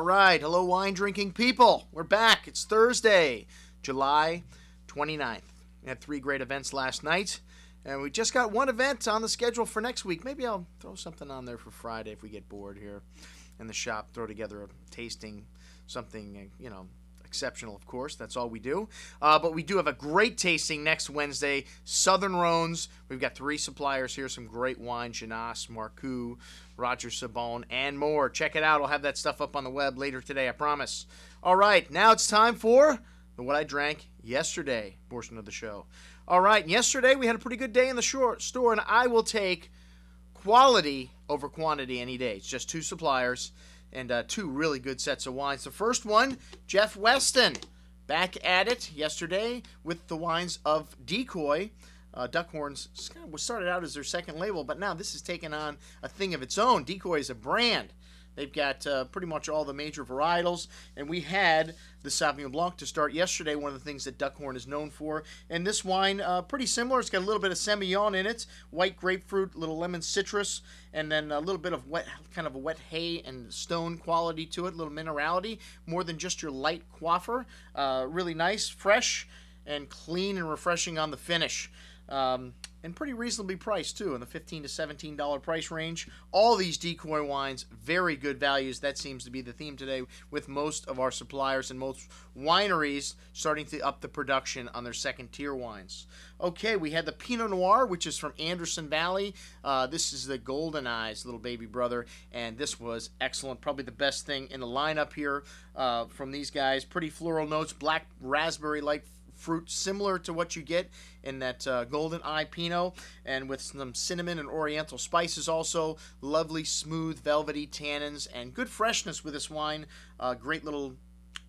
right, hello wine drinking people. We're back. It's Thursday, July 29th. We had 3 great events last night, and we just got 1 event on the schedule for next week. Maybe I'll throw something on there for Friday if we get bored here in the shop. Throw together a tasting, something, exceptional, of course. That's all we do. But we do have a great tasting next Wednesday. Southern Rhones. We've got 3 suppliers here. Some great wine. Genasse, Marcoux, Roger Sabone, and more. Check it out. I'll have that stuff up on the web later today, I promise. All right. Now it's time for the What I Drank Yesterday portion of the show. All right. Yesterday we had a pretty good day in the store, and I will take quality over quantity any day. It's just 2 suppliers and 2 really good sets of wines. The first one, Jeff Weston, back at it yesterday with the wines of Decoy. Duckhorns started out as their second label, but now this has taken on a thing of its own. Decoy is a brand. They've got pretty much all the major varietals, and we had the Sauvignon Blanc to start yesterday, one of the things that Duckhorn is known for. And this wine, pretty similar. It's got a little bit of Semillon in it, white grapefruit, little lemon citrus, and then a little bit of kind of a wet hay and stone quality to it, a little minerality, more than just your light coiffer. Really nice, fresh, and clean and refreshing on the finish. And pretty reasonably priced, too, in the $15 to $17 price range. All these Decoy wines, very good values. That seems to be the theme today with most of our suppliers and most wineries starting to up the production on their second-tier wines. Okay, we had the Pinot Noir, which is from Anderson Valley. This is the Golden Eyes little baby brother, and this was excellent. Probably the best thing in the lineup here from these guys. Pretty floral notes, black raspberry-like fruit, similar to what you get in that Golden Eye Pinot, and with some cinnamon and oriental spices also. Lovely, smooth, velvety tannins, and good freshness with this wine. Great little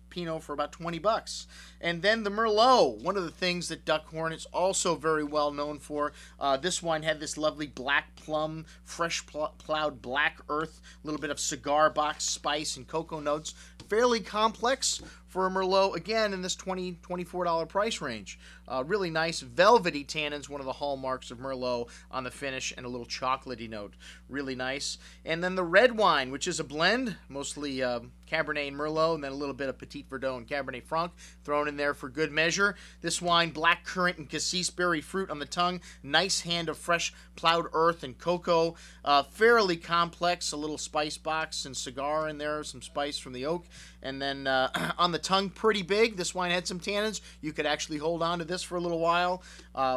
Pinot for about $20. And then the Merlot, one of the things that Duckhorn is also very well known for. This wine had this lovely black plum, fresh plowed black earth, a little bit of cigar box spice and cocoa notes. Fairly complex for a Merlot, again, in this $20, $24 price range. Really nice, velvety tannins, one of the hallmarks of Merlot on the finish, and a little chocolatey note. Really nice. And then the red wine, which is a blend, mostly Cabernet and Merlot, and then a little bit of Petit Verdot and Cabernet Franc thrown in there for good measure. This wine, black currant and cassis berry fruit on the tongue. Nice hand of fresh plowed earth and cocoa. Fairly complex, a little spice box and cigar in there, some spice from the oak. And then on the tongue, pretty big. This wine had some tannins. You could actually hold on to this for a little while.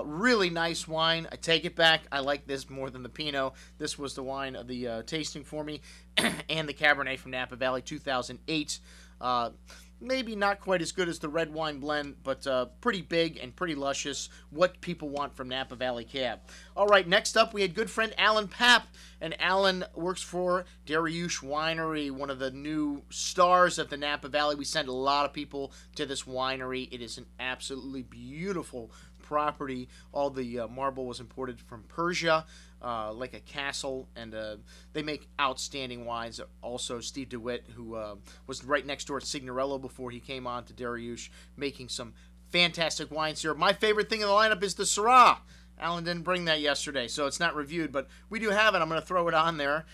Really nice wine. I take it back. I like this more than the Pinot. This was the wine of the tasting for me. And the Cabernet from Napa Valley 2008. Maybe not quite as good as the red wine blend, but pretty big and pretty luscious. What people want from Napa Valley Cab. All right, next up we had good friend Alan Papp, and Alan works for Darioush Winery, one of the new stars of the Napa Valley. We send a lot of people to this winery. It is an absolutely beautiful property. All the marble was imported from Persia, like a castle, and they make outstanding wines. Also, Steve DeWitt, who was right next door at Signorello before he came on to Darioush, making some fantastic wines here. My favorite thing in the lineup is the Syrah. Alan didn't bring that yesterday, so it's not reviewed, but we do have it. I'm going to throw it on there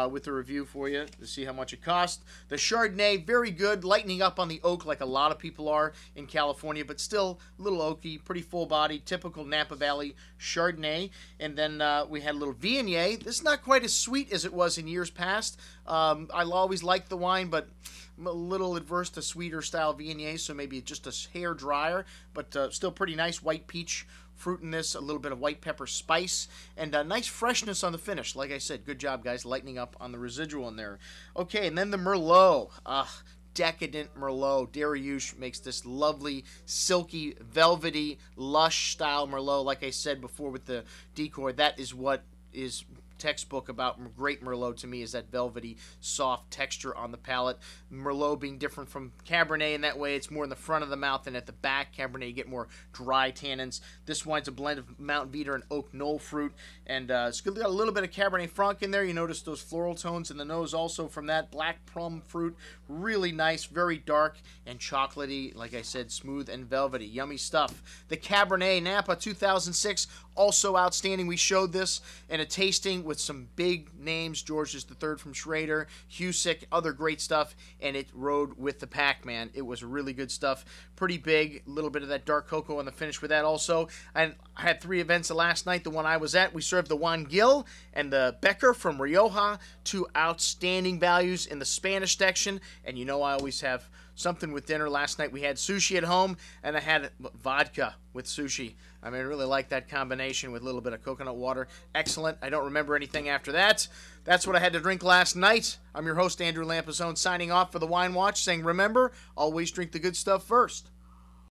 with the review for you to see how much it cost. The Chardonnay, very good, lightening up on the oak like a lot of people are in California, but still a little oaky, pretty full-bodied, typical Napa Valley Chardonnay. And then we had a little Viognier. This is not quite as sweet as it was in years past. I always liked the wine, but I'm a little adverse to sweeter style Viognier, so maybe just a hair drier, but still pretty nice white peach fruit in this, a little bit of white pepper spice, and a nice freshness on the finish. Like I said, good job, guys, lightening up on the residual in there. Okay, and then the Merlot. Decadent Merlot. Darioush makes this lovely, silky, velvety, lush style Merlot. Like I said before with the Decoy, that is what is textbook about great Merlot to me, is that velvety, soft texture on the palate. Merlot being different from Cabernet in that way, it's more in the front of the mouth than at the back. Cabernet, you get more dry tannins. This wine's a blend of Mountain Beater and Oak Knoll fruit, and it's got a little bit of Cabernet Franc in there. You notice those floral tones in the nose also from that. Black plum fruit, really nice, very dark and chocolatey. Like I said, smooth and velvety. Yummy stuff. The Cabernet Napa 2006, also outstanding. We showed this in a tasting with some big names. Georges III from Schrader, Husick, other great stuff, and it rode with the pack, man. It was really good stuff. Pretty big, a little bit of that dark cocoa on the finish with that also. And I had 3 events last night. The one I was at, we served the Juan Gill and the Becquer from Rioja, 2 outstanding values in the Spanish section. And you know I always have something with dinner. Last night we had sushi at home, and I had vodka with sushi. I mean, I really like that combination with a little bit of coconut water. Excellent. I don't remember anything after that. That's what I had to drink last night. I'm your host, Andrew Lampazone, signing off for the Wine Watch, saying remember, always drink the good stuff first.